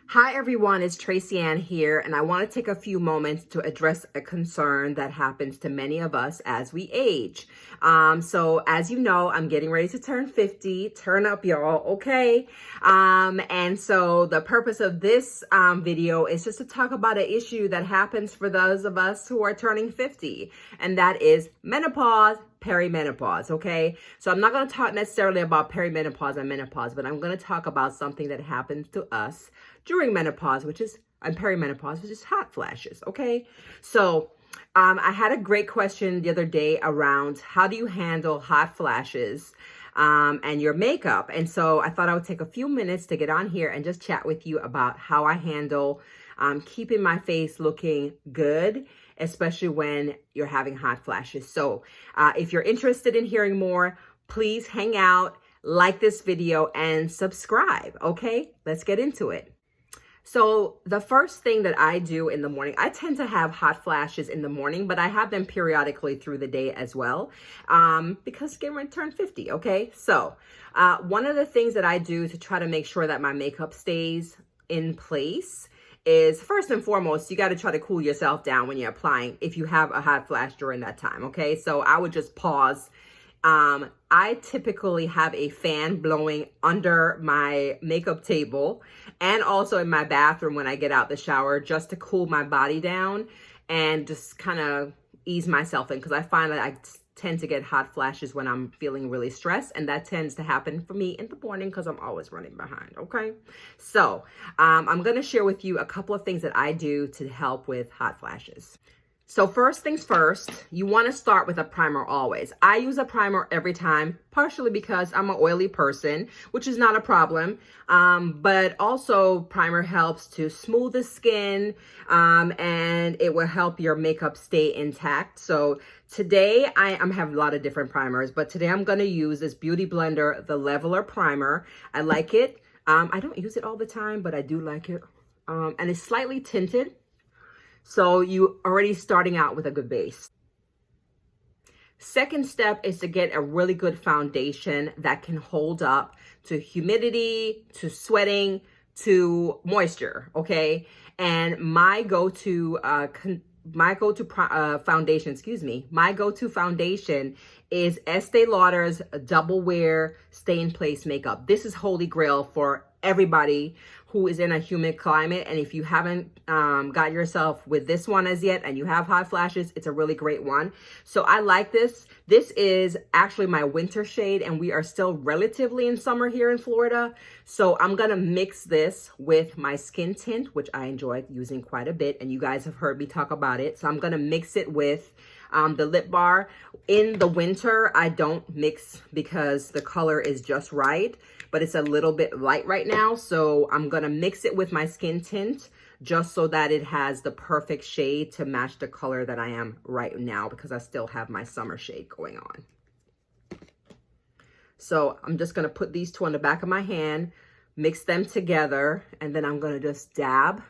Hi everyone, it's Tracy-ann here, and I want to take a few moments to address a concern that happens to many of us as we age. So as you know, I'm getting ready to turn 50. Turn up, y'all, okay? And so the purpose of this video is just to talk about an issue that happens for those of us who are turning 50, and that is menopause, perimenopause, okay? So I'm not going to talk necessarily about perimenopause and menopause, but I'm going to talk about something that happens to us during menopause, and perimenopause, which is hot flashes, okay? So I had a great question the other day around how do you handle hot flashes and your makeup. And so I thought I would take a few minutes to get on here and just chat with you about how I handle keeping my face looking good, especially when you're having hot flashes. So if you're interested in hearing more, please hang out, like this video, and subscribe, okay? Let's get into it. So the first thing that I do in the morning, I tend to have hot flashes in the morning, but I have them periodically through the day as well, because getting ready to turn 50, okay? So one of the things that I do to try to make sure that my makeup stays in place is, first and foremost, you got to try to cool yourself down when you're applying if you have a hot flash during that time, okay? So I would just pause. I typically have a fan blowing under my makeup table and also in my bathroom when I get out the shower, just to cool my body down and just kind of ease myself in, because I find that I tend to get hot flashes when I'm feeling really stressed, and that tends to happen for me in the morning because I'm always running behind, okay? So I'm going to share with you a couple of things that I do to help with hot flashes. So first things first, you want to start with a primer always. I use a primer every time, partially because I'm an oily person, which is not a problem. But also primer helps to smooth the skin, and it will help your makeup stay intact. So today I have a lot of different primers, but today I'm going to use this Beauty Blender, the Leveler Primer. I like it. I don't use it all the time, but I do like it. And it's slightly tinted. So you already starting out with a good base. Second step is to get a really good foundation that can hold up to humidity, to sweating, to moisture, okay? And my go-to foundation is Estee Lauder's Double Wear Stay in Place Makeup. This is holy grail for everybody who is in a humid climate. And if you haven't got yourself with this one as yet and you have hot flashes, it's a really great one. So I like this. This is actually my winter shade, and we are still relatively in summer here in Florida. So I'm gonna mix this with my skin tint, which I enjoy using quite a bit, and you guys have heard me talk about it. So I'm gonna mix it with the lip bar. In the winter, I don't mix because the color is just right, but it's a little bit light right now. So I'm gonna mix it with my skin tint just so that it has the perfect shade to match the color that I am right now, because I still have my summer shade going on. So I'm just gonna put these two on the back of my hand, mix them together, and then I'm gonna just dab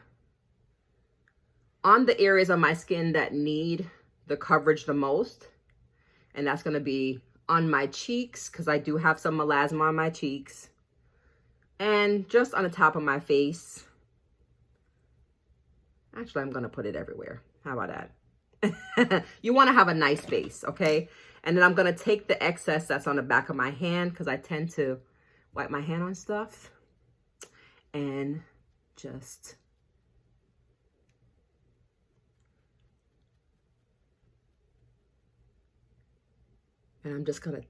on the areas of my skin that need the coverage the most. And that's gonna be on my cheeks, because I do have some melasma on my cheeks, and just on the top of my face. Actually, I'm gonna put it everywhere. How about that? You wanna have a nice face, okay? And then I'm gonna take the excess that's on the back of my hand, because I tend to wipe my hand on stuff, and just I'm just gonna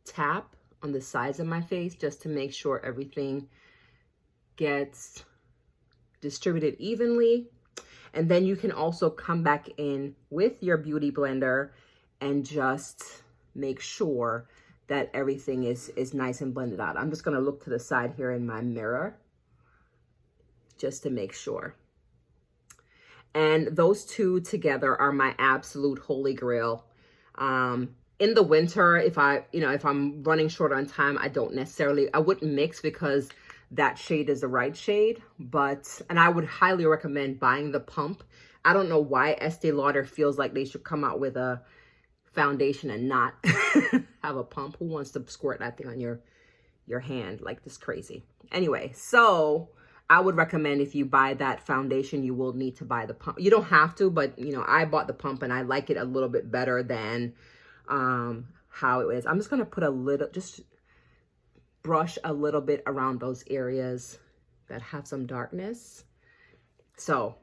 tap on the sides of my face just to make sure everything gets distributed evenly. And then you can also come back in with your Beauty Blender and just make sure that everything is nice and blended out. I'm just gonna look to the side here in my mirror just to make sure. And those two together are my absolute holy grail. In the winter, if I'm running short on time, I wouldn't mix, because that shade is the right shade, and I would highly recommend buying the pump. I don't know why Estee Lauder feels like they should come out with a foundation and not have a pump. Who wants to squirt that thing on your hand like this crazy? Anyway, so I would recommend if you buy that foundation, you will need to buy the pump. You don't have to, but you know, I bought the pump and I like it a little bit better than how it is. I'm just going to put a little, just brush a little bit around those areas that have some darkness. So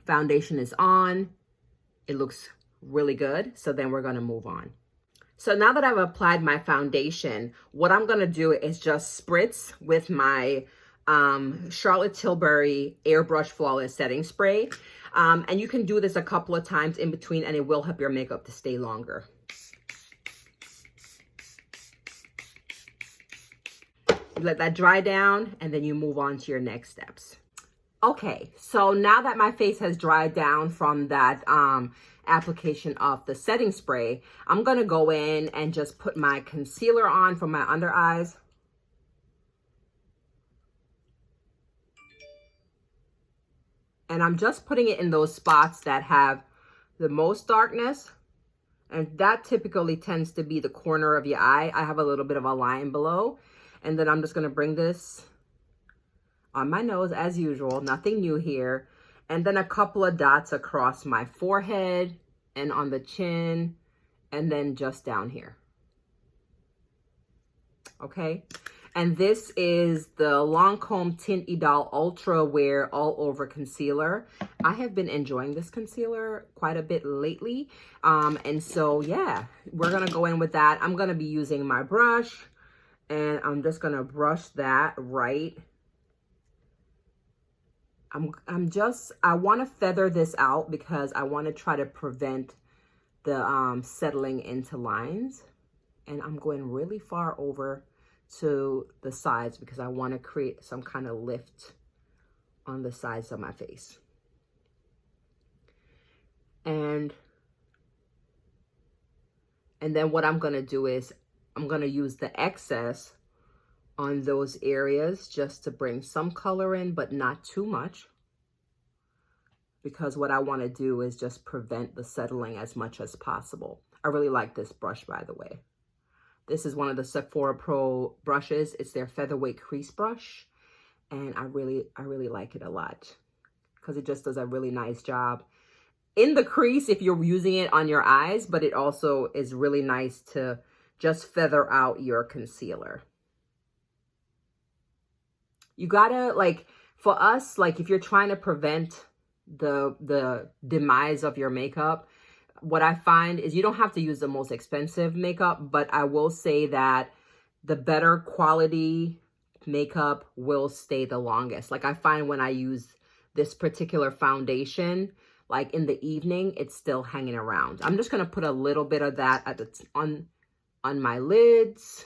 foundation is on. It looks really good. So then we're going to move on. So now that I've applied my foundation, what I'm going to do is just spritz with my Charlotte Tilbury Airbrush Flawless Setting Spray. And you can do this a couple of times in between and it will help your makeup to stay longer. You let that dry down and then you move on to your next steps. Okay, so now that my face has dried down from that application of the setting spray, I'm going to go in and just put my concealer on for my under eyes. And I'm just putting it in those spots that have the most darkness. And that typically tends to be the corner of your eye. I have a little bit of a line below. And then I'm just going to bring this on my nose as usual. Nothing new here. And then a couple of dots across my forehead and on the chin. And then just down here. Okay. And this is the Lancome Tint Idole Ultra Wear All Over Concealer. I have been enjoying this concealer quite a bit lately. And so, yeah, we're going to go in with that. I'm going to be using my brush. And I'm just going to brush that right. I want to feather this out because I want to try to prevent the settling into lines. And I'm going really far over to the sides because I want to create some kind of lift on the sides of my face. And then what I'm going to do is I'm going to use the excess on those areas just to bring some color in, but not too much. Because what I want to do is just prevent the settling as much as possible. I really like this brush, by the way. This is one of the Sephora Pro brushes. It's their featherweight crease brush. And I really like it a lot because it just does a really nice job in the crease if you're using it on your eyes, but it also is really nice to just feather out your concealer. You gotta, like, for us, like, if you're trying to prevent the demise of your makeup, what I find is you don't have to use the most expensive makeup, but I will say that the better quality makeup will stay the longest. Like, I find when I use this particular foundation, like in the evening, it's still hanging around. I'm just gonna put a little bit of that at the on my lids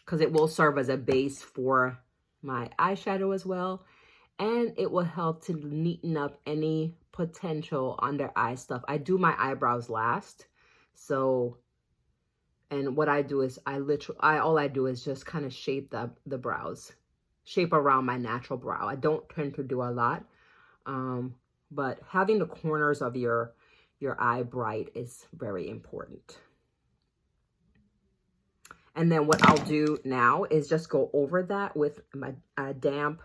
because it will serve as a base for my eyeshadow as well. And it will help to neaten up any potential under eye stuff. I do my eyebrows last. So, and what I do is all I do is just kind of shape the brows, shape around my natural brow. I don't tend to do a lot. But having the corners of your eye bright is very important. And then what I'll do now is just go over that with my damp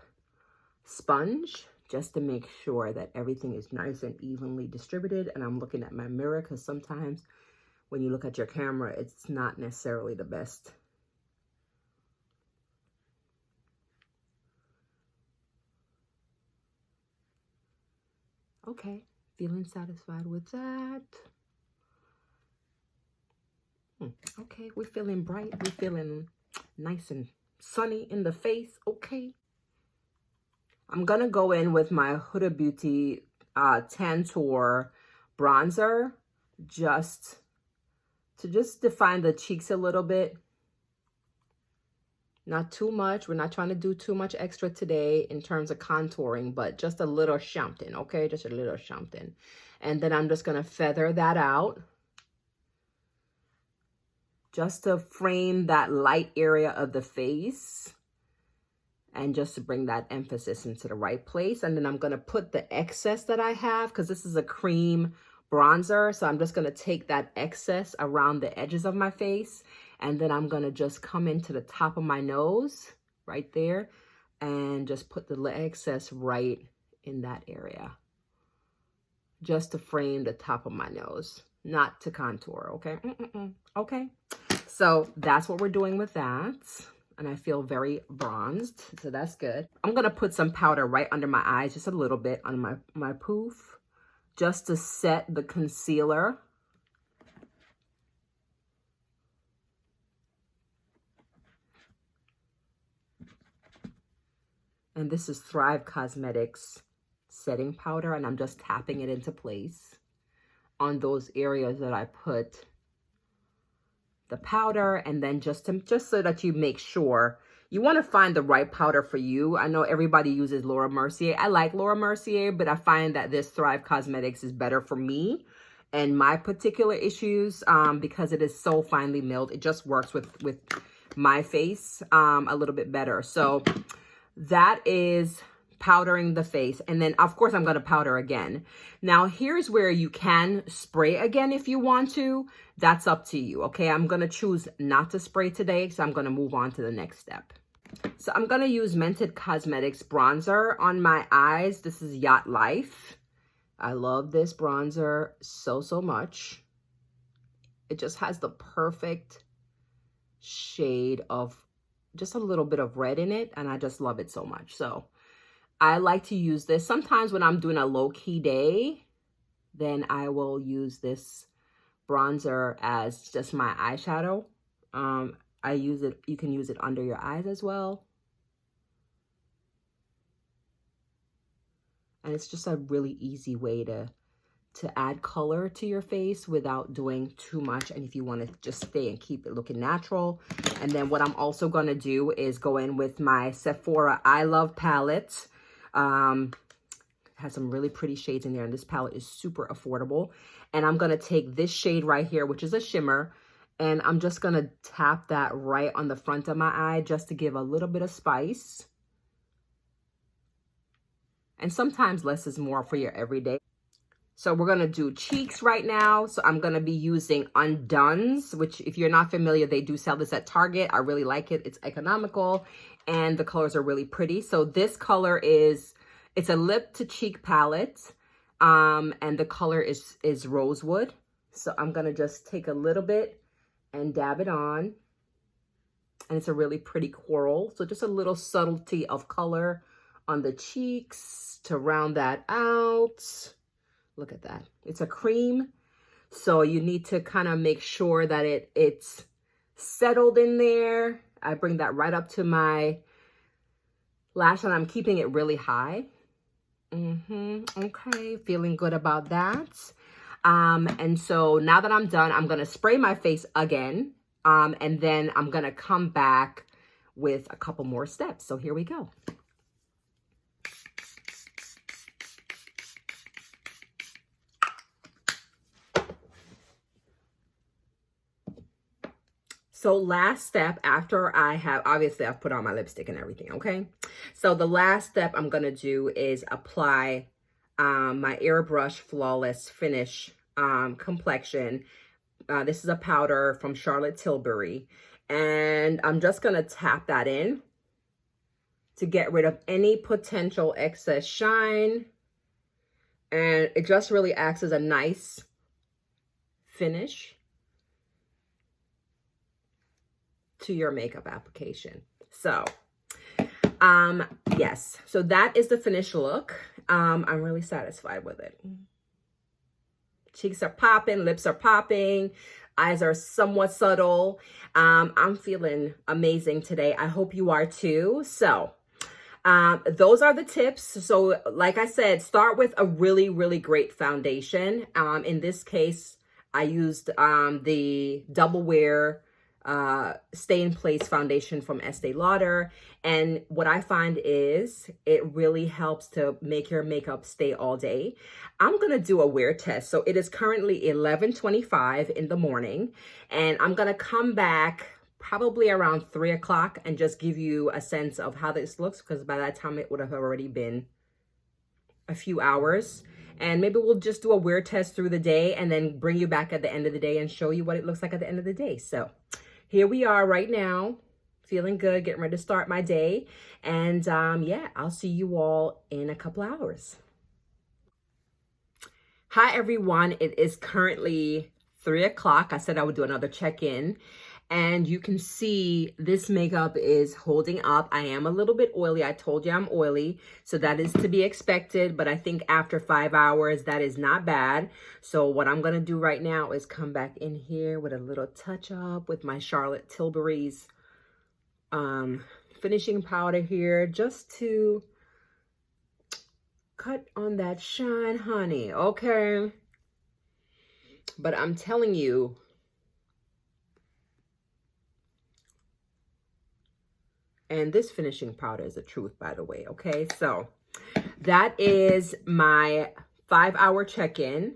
sponge just to make sure that everything is nice and evenly distributed. And I'm looking at my mirror because sometimes when you look at your camera, it's not necessarily the best. Okay, feeling satisfied with that. Okay, we're feeling bright. We're feeling nice and sunny in the face. Okay. I'm going to go in with my Huda Beauty Tantour bronzer just to define the cheeks a little bit. Not too much. We're not trying to do too much extra today in terms of contouring, but just a little something, okay? Just a little something. And then I'm just going to feather that out just to frame that light area of the face and just to bring that emphasis into the right place. And then I'm going to put the excess that I have because this is a cream bronzer. So I'm just going to take that excess around the edges of my face. And then I'm going to just come into the top of my nose right there and just put the excess right in that area, just to frame the top of my nose, not to contour, okay? Okay, so that's what we're doing with that. And I feel very bronzed, so that's good. I'm gonna put some powder right under my eyes, just a little bit on my poof, just to set the concealer. And this is Thrive Cosmetics setting powder, and I'm just tapping it into place on those areas that I put the powder. And then just so that you make sure, you want to find the right powder for you. I know everybody uses Laura Mercier. I like Laura Mercier, but I find that this Thrive Cosmetics is better for me and my particular issues, because it is so finely milled. It just works with my face a little bit better. So that is powdering the face. And then of course I'm going to powder again. Now here's where you can spray again if you want to. That's up to you. Okay, I'm going to choose not to spray today, so I'm going to move on to the next step. So I'm going to use Mented Cosmetics bronzer on my eyes. This is Yacht Life. I love this bronzer so much. It just has the perfect shade of just a little bit of red in it, and I just love it so much. So I like to use this sometimes when I'm doing a low-key day. Then I will use this bronzer as just my eyeshadow. I use it, you can use it under your eyes as well. And it's just a really easy way to add color to your face without doing too much. And if you want to just stay and keep it looking natural. And then what I'm also going to do is go in with my Sephora I Love palette. Has some really pretty shades in there, and this palette is super affordable. And I'm going to take this shade right here, which is a shimmer, and I'm just going to tap that right on the front of my eye just to give a little bit of spice. And sometimes less is more for your everyday. So we're going to do cheeks right now. So I'm going to be using Undone's, which if you're not familiar, they do sell this at Target. I really like it. It's economical and the colors are really pretty. So this color is, it's a lip to cheek palette. And the color is Rosewood. So I'm going to just take a little bit and dab it on. And it's a really pretty coral. So just a little subtlety of color on the cheeks to round that out. Look at that. It's a cream. So you need to kind of make sure that it's settled in there. I bring that right up to my lash line. I'm keeping it really high. Okay, feeling good about that. And so now that I'm done, I'm going to spray my face again. And then I'm going to come back with a couple more steps. So here we go. So last step after I have, obviously I've put on my lipstick and everything, okay? So the last step I'm going to do is apply my Airbrush Flawless Finish complexion. This is a powder from Charlotte Tilbury. And I'm just going to tap that in to get rid of any potential excess shine. And it just really acts as a nice finish to your makeup application. So yes, so that is the finished look. I'm really satisfied with it. Cheeks are popping, lips are popping, eyes are somewhat subtle. I'm feeling amazing today. I hope you are too. So those are the tips. So like I said, start with a really great foundation. In this case, I used the Double Wear Stay in Place foundation from Estee Lauder. And what I find is it really helps to make your makeup stay all day. I'm going to do a wear test. So it is currently 11:25 in the morning, and I'm going to come back probably around 3 o'clock and just give you a sense of how this looks, because by that time it would have already been a few hours. And maybe we'll just do a wear test through the day and then bring you back at the end of the day and show you what it looks like at the end of the day. So here we are right now, feeling good, getting ready to start my day. And yeah, I'll see you all in a couple hours. Hi, everyone. It is currently 3 o'clock. I said I would do another check-in. And you can see this makeup is holding up. I am a little bit oily. I told you I'm oily, so that is to be expected. But I think after 5 hours, that is not bad. So what I'm going to do right now is come back in here with a little touch up with my Charlotte Tilbury's finishing powder here, just to cut on that shine, honey. Okay. But I'm telling you, and this finishing powder is the truth, by the way. Okay, so that is my 5-hour check-in,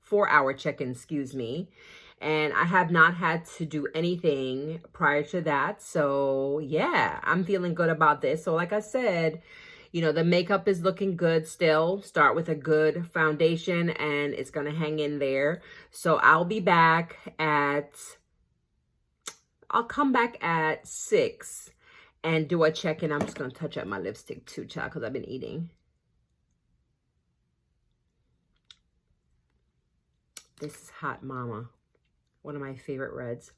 4-hour check-in, excuse me. And I have not had to do anything prior to that. So yeah, I'm feeling good about this. So like I said, you know, the makeup is looking good still. Start with a good foundation and it's going to hang in there. So I'll be back I'll come back at 6 and do a check-in. I'm just going to touch up my lipstick too, child, because I've been eating. This is Hot Mama. One of my favorite reds.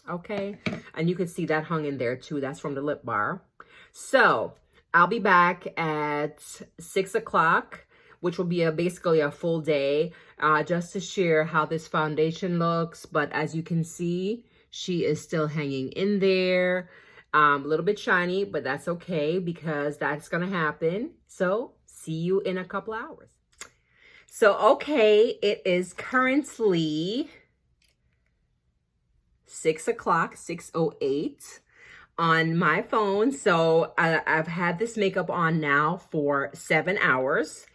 Okay. And you can see that hung in there too. That's from the lip bar. So I'll be back at 6 o'clock, which will be basically a full day, just to share how this foundation looks. But as you can see, she is still hanging in there. A little bit shiny, but that's okay because that's going to happen. So see you in a couple hours. So, okay, it is currently 6 o'clock, 6:08 on my phone. So I've had this makeup on now for 7 hours.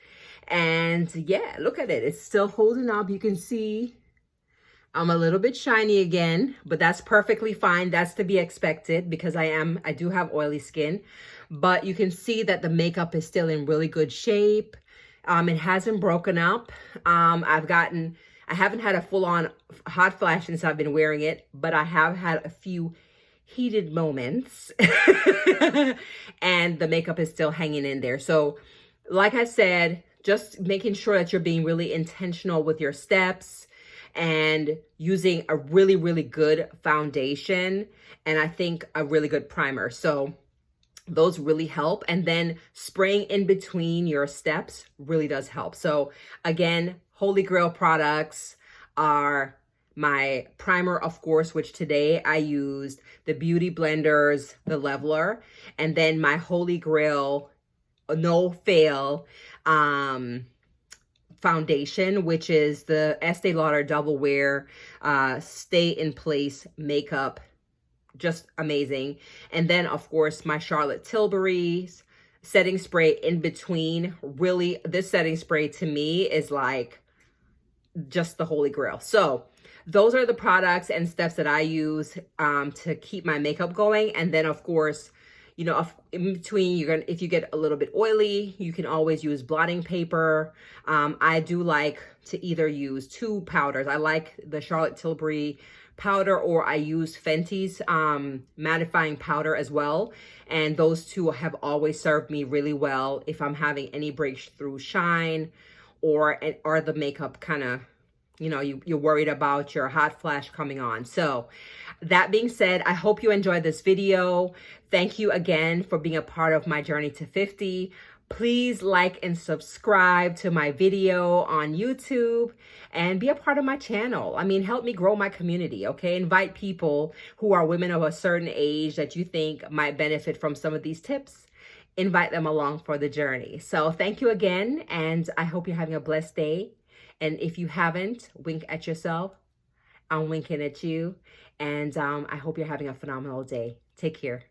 And yeah, look at it. It's still holding up. You can see I'm a little bit shiny again, but that's perfectly fine. That's to be expected because I do have oily skin. But you can see that the makeup is still in really good shape. It hasn't broken up. I haven't had a full-on hot flash since I've been wearing it, but I have had a few heated moments and the makeup is still hanging in there. So like I said, just making sure that you're being really intentional with your steps and using a really, really good foundation. And I think a really good primer. So those really help. And then spraying in between your steps really does help. So again, Holy Grail products are my primer, of course, which today I used the Beauty Blenders, the Leveler, and then my Holy Grail No Fail foundation, which is the Estee Lauder Double Wear Stay in Place Makeup. Just amazing. And then, of course, my Charlotte Tilbury's setting spray in between. Really, this setting spray to me is like just the Holy Grail. So those are the products and steps that I use to keep my makeup going. And then, of course, you know, in between, if you get a little bit oily, you can always use blotting paper. I do like to either use 2 powders. I like the Charlotte Tilbury powder, or I use Fenty's mattifying powder as well. And those 2 have always served me really well if I'm having any breakthrough shine or the makeup kind of, you know, you're worried about your hot flash coming on. So that being said, I hope you enjoyed this video. Thank you again for being a part of my journey to 50. Please like and subscribe to my video on YouTube and be a part of my channel. I mean, help me grow my community, okay? Invite people who are women of a certain age that you think might benefit from some of these tips. Invite them along for the journey. So thank you again, and I hope you're having a blessed day. And if you haven't, wink at yourself. I'm winking at you. And I hope you're having a phenomenal day. Take care.